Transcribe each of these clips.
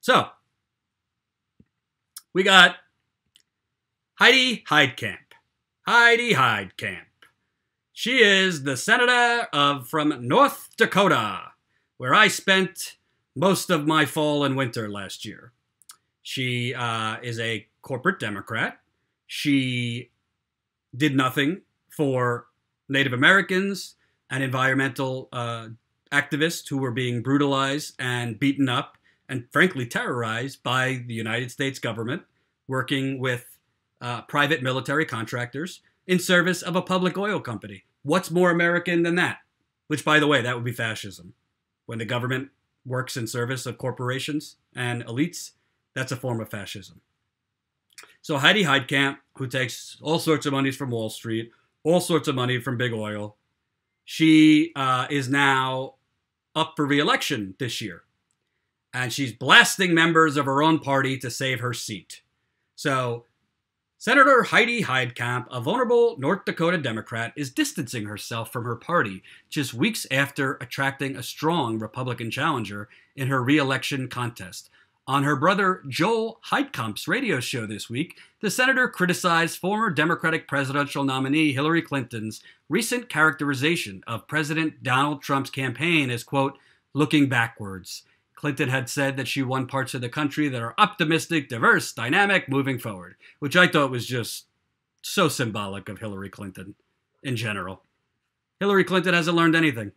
So, we got Heidi Heitkamp. Heidi Heitkamp. She is the senator from North Dakota, where I spent most of my fall and winter last year. She is a corporate Democrat. She did nothing for Native Americans and environmental activists who were being brutalized and beaten up and frankly terrorized by the United States government, working with private military contractors in service of a public oil company. What's more American than that? Which, by the way, that would be fascism. When the government works in service of corporations and elites, that's a form of fascism. So Heidi Heitkamp, who takes all sorts of money from Wall Street, all sorts of money from big oil, she is now up for re-election this year. And she's blasting members of her own party to save her seat. So Senator Heidi Heitkamp, a vulnerable North Dakota Democrat, is distancing herself from her party just weeks after attracting a strong Republican challenger in her re-election contest. On her brother Joel Heitkamp's radio show this week, the senator criticized former Democratic presidential nominee Hillary Clinton's recent characterization of President Donald Trump's campaign as, quote, looking backwards. Clinton had said that she won parts of the country that are optimistic, diverse, dynamic, moving forward, which I thought was just so symbolic of Hillary Clinton in general. Hillary Clinton hasn't learned anything.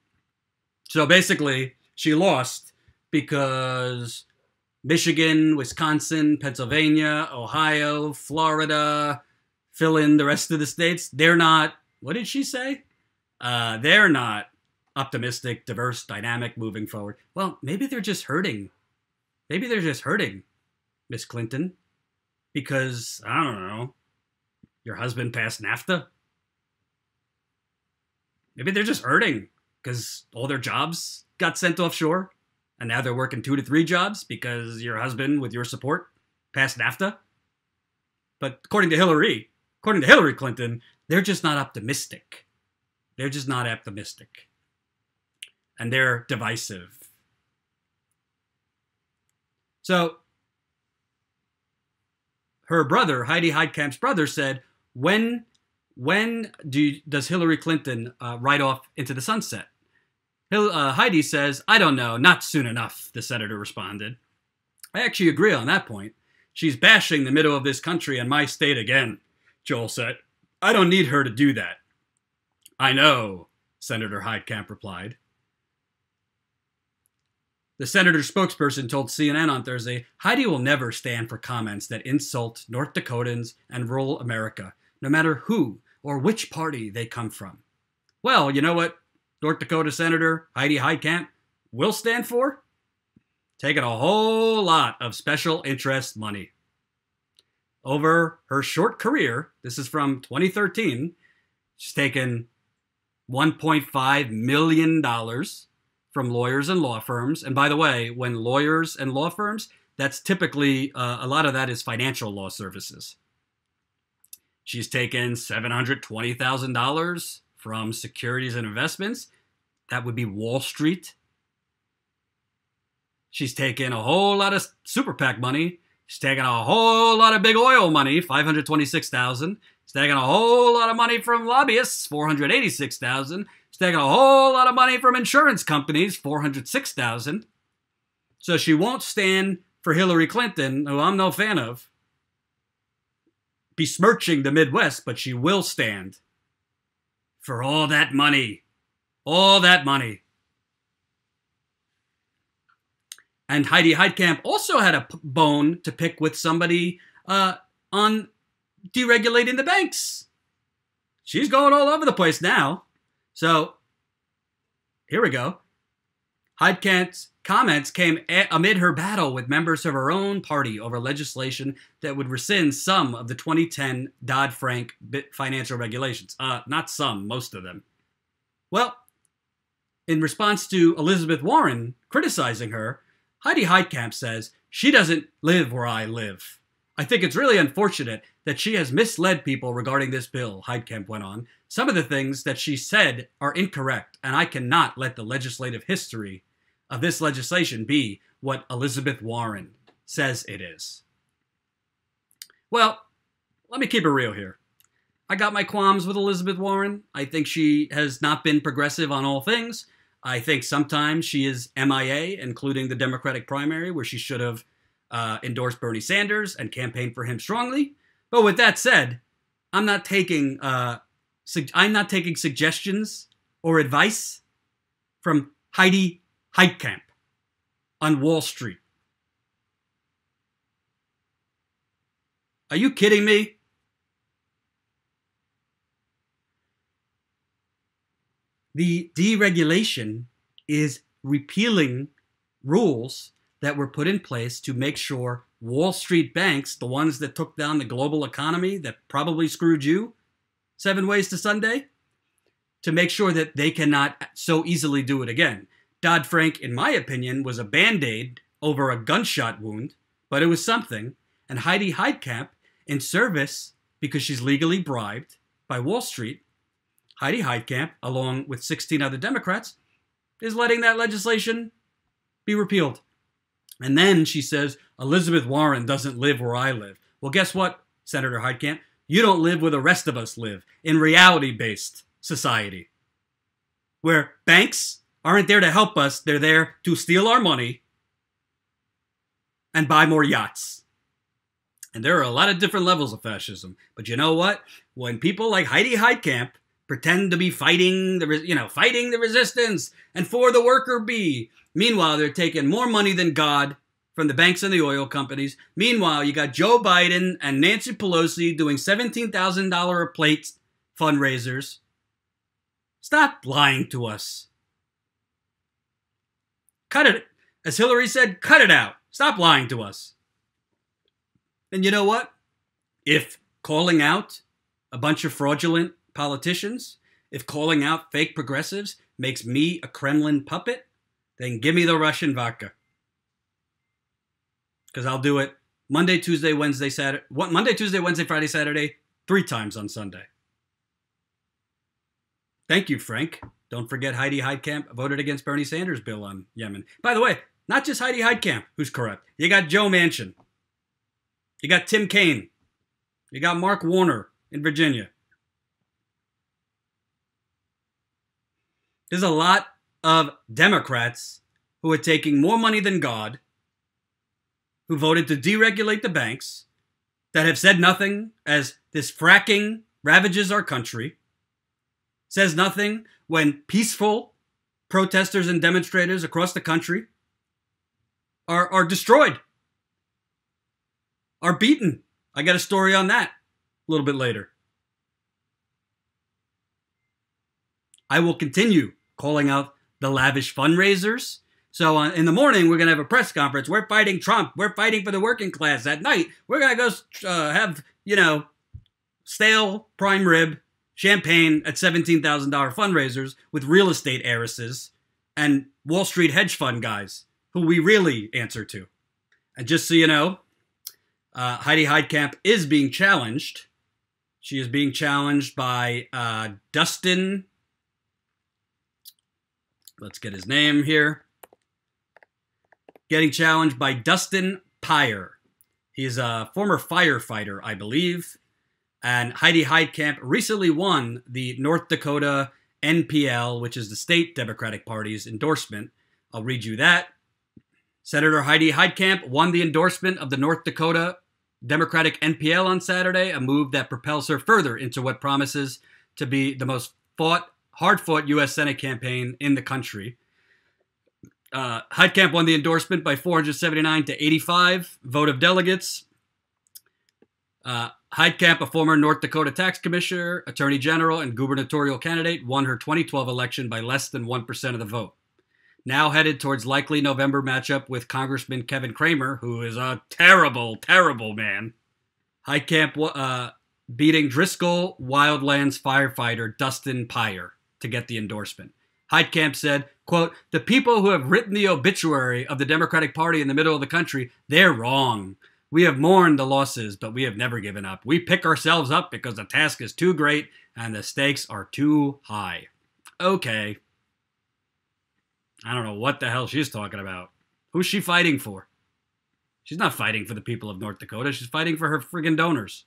So basically, she lost because Michigan, Wisconsin, Pennsylvania, Ohio, Florida, fill in the rest of the states, they're not, what did she say? They're not optimistic, diverse, dynamic, moving forward. Well, maybe they're just hurting. Maybe they're just hurting, Miss Clinton, because, I don't know, your husband passed NAFTA? Maybe they're just hurting because all their jobs got sent offshore, and now they're working 2 to 3 jobs because your husband, with your support, passed NAFTA? But according to Hillary Clinton, they're just not optimistic. They're just not optimistic. And they're divisive. So, her brother, Heidi Heitkamp's brother, said, when does Hillary Clinton ride off into the sunset? Heidi says, I don't know, not soon enough, the senator responded. I actually agree on that point. She's bashing the middle of this country and my state again, Joel said. I don't need her to do that. I know, Senator Heitkamp replied. The senator's spokesperson told CNN on Thursday, Heidi will never stand for comments that insult North Dakotans and rural America, no matter who or which party they come from. Well, you know what North Dakota Senator Heidi Heitkamp will stand for? Taking a whole lot of special interest money. Over her short career, this is from 2013, she's taken $1.5 million from lawyers and law firms. And by the way, when lawyers and law firms, that's typically, a lot of that is financial law services. She's taken $720,000 from securities and investments. That would be Wall Street. She's taken a whole lot of super PAC money. She's taken a whole lot of big oil money, $526,000. She's taken a whole lot of money from lobbyists, $486,000. She's taken a whole lot of money from insurance companies, $406,000. So she won't stand for Hillary Clinton, who I'm no fan of, besmirching the Midwest, but she will stand for all that money. All that money. And Heidi Heitkamp also had a bone to pick with somebody on deregulating the banks. She's going all over the place now. So, here we go. Heitkamp's comments came amid her battle with members of her own party over legislation that would rescind some of the 2010 Dodd-Frank financial regulations. Not some, most of them. Well, in response to Elizabeth Warren criticizing her, Heidi Heitkamp says, she doesn't live where I live. I think it's really unfortunate that she has misled people regarding this bill, Heitkamp went on. Some of the things that she said are incorrect, and I cannot let the legislative history of this legislation be what Elizabeth Warren says it is. Well, let me keep it real here. I got my qualms with Elizabeth Warren. I think she has not been progressive on all things. I think sometimes she is MIA, including the Democratic primary, where she should have endorsed Bernie Sanders and campaigned for him strongly. But with that said, I'm not taking suggestions or advice from Heidi Heitkamp on Wall Street. Are you kidding me? The deregulation is repealing rules that were put in place to make sure Wall Street banks, the ones that took down the global economy, that probably screwed you 7 ways to Sunday, to make sure that they cannot so easily do it again. Dodd-Frank, in my opinion, was a Band-Aid over a gunshot wound, but it was something. And Heidi Heitkamp, in service, because she's legally bribed by Wall Street, Heidi Heitkamp, along with 16 other Democrats, is letting that legislation be repealed. And then she says, Elizabeth Warren doesn't live where I live. Well, guess what, Senator Heitkamp? You don't live where the rest of us live, in reality-based society, where banks aren't there to help us. They're there to steal our money and buy more yachts. And there are a lot of different levels of fascism. But you know what? When people like Heidi Heitkamp pretend to be fighting the resistance and for the worker bee, meanwhile, they're taking more money than God from the banks and the oil companies. Meanwhile, you got Joe Biden and Nancy Pelosi doing $17,000 a plate fundraisers. Stop lying to us. Cut it. As Hillary said, cut it out. Stop lying to us. And you know what? If calling out a bunch of fraudulent politicians, if calling out fake progressives makes me a Kremlin puppet, then give me the Russian vodka. Because I'll do it Monday, Tuesday, Wednesday, Friday, Saturday, 3 times on Sunday. Thank you, Frank. Don't forget Heidi Heitkamp voted against Bernie Sanders' bill on Yemen. By the way, not just Heidi Heitkamp who's corrupt. You got Joe Manchin. You got Tim Kaine. You got Mark Warner in Virginia. There's a lot of Democrats who are taking more money than God, who voted to deregulate the banks, that have said nothing as this fracking ravages our country, says nothing when peaceful protesters and demonstrators across the country are destroyed, are beaten. I got a story on that a little bit later. I will continue calling out the lavish fundraisers. So in the morning, we're going to have a press conference. We're fighting Trump. We're fighting for the working class. At night, we're going to go have, stale prime rib, champagne at $17,000 fundraisers with real estate heiresses and Wall Street hedge fund guys who we really answer to. And just so you know, Heidi Heitkamp is being challenged. She is being challenged by Dustin. Let's get his name here. Getting challenged by Dustin Pyre. He's a former firefighter, I believe. And Heidi Heitkamp recently won the North Dakota NPL, which is the state Democratic Party's endorsement. I'll read you that. Senator Heidi Heitkamp won the endorsement of the North Dakota Democratic NPL on Saturday, a move that propels her further into what promises to be the most hard-fought U.S. Senate campaign in the country. Heitkamp won the endorsement by 479 to 85 vote of delegates. Heitkamp, a former North Dakota tax commissioner, attorney general, and gubernatorial candidate, won her 2012 election by less than 1% of the vote. Now headed towards likely November matchup with Congressman Kevin Cramer, who is a terrible, terrible man. Heitkamp beating Driscoll Wildlands firefighter Dustin Pyre to get the endorsement. Heitkamp said, quote, "The people who have written the obituary of the Democratic Party in the middle of the country, they're wrong. We have mourned the losses, but we have never given up. We pick ourselves up because the task is too great and the stakes are too high." Okay. I don't know what the hell she's talking about. Who's she fighting for? She's not fighting for the people of North Dakota. She's fighting for her friggin' donors.